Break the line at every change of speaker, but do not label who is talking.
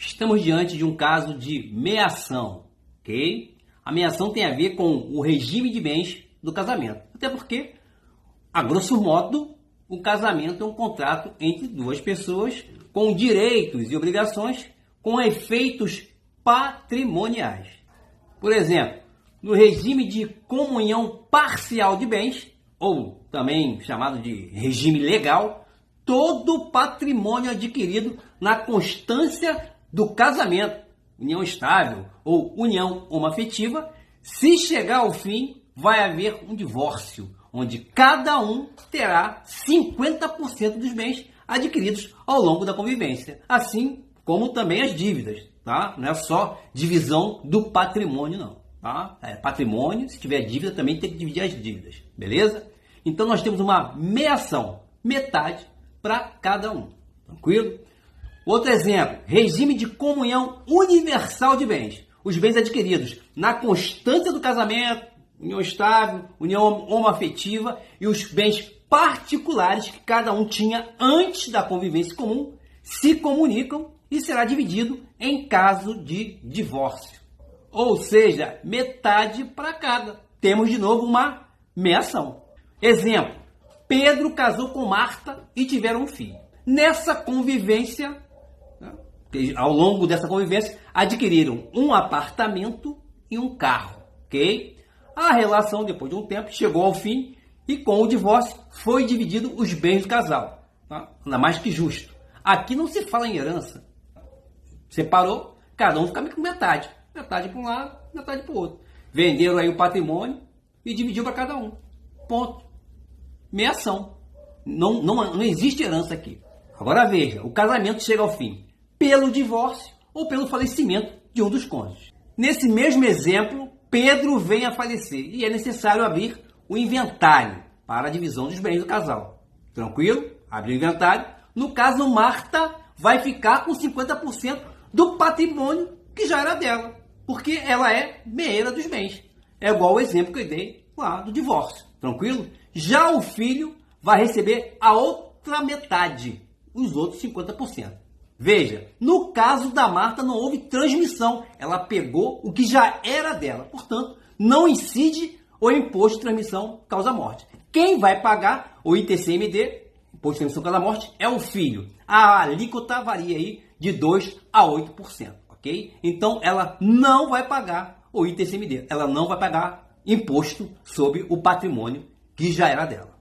Estamos diante de um caso de meação, ok? A meação tem a ver com o regime de bens do casamento. Até porque, a grosso modo, o casamento é um contrato entre duas pessoas com direitos e obrigações com efeitos patrimoniais. Por exemplo, no regime de comunhão parcial de bens, ou também chamado de regime legal, todo patrimônio adquirido na constância do casamento, união estável ou união homoafetiva, se chegar ao fim, vai haver um divórcio, onde cada um terá 50% dos bens adquiridos ao longo da convivência, assim como também as dívidas, tá? Não é só divisão do patrimônio, não, tá? É patrimônio, se tiver dívida também tem que dividir as dívidas, beleza? Então nós temos uma meação, metade para cada um, tranquilo? Outro exemplo, regime de comunhão universal de bens. Os bens adquiridos na constância do casamento, união estável, união homoafetiva e os bens particulares que cada um tinha antes da convivência comum se comunicam e será dividido em caso de divórcio. Ou seja, metade para cada. Temos de novo uma meação. Exemplo, Pedro casou com Marta e tiveram um filho. Nessa convivência, ao longo dessa convivência, adquiriram um apartamento e um carro, ok? A relação, depois de um tempo, chegou ao fim e com o divórcio foi dividido os bens do casal, tá? Nada mais que justo. Aqui não se fala em herança. Separou, cada um fica com metade. Metade para um lado, metade para o outro. Venderam aí o patrimônio e dividiu para cada um. Ponto. Meação. Não existe herança aqui. Agora veja, o casamento chega ao fim pelo divórcio ou pelo falecimento de um dos cônjuges. Nesse mesmo exemplo, Pedro vem a falecer e é necessário abrir o inventário para a divisão dos bens do casal. Tranquilo? Abre o inventário. No caso, Marta vai ficar com 50% do patrimônio que já era dela, porque ela é meeira dos bens. É igual o exemplo que eu dei lá do divórcio. Tranquilo? Já o filho vai receber a outra metade, os outros 50%. Veja, no caso da Marta não houve transmissão, ela pegou o que já era dela, portanto, não incide o imposto de transmissão causa-morte. Quem vai pagar o ITCMD, imposto de transmissão causa-morte, é o filho. A alíquota varia aí de 2% a 8%, ok? Então, ela não vai pagar o ITCMD, ela não vai pagar imposto sobre o patrimônio que já era dela.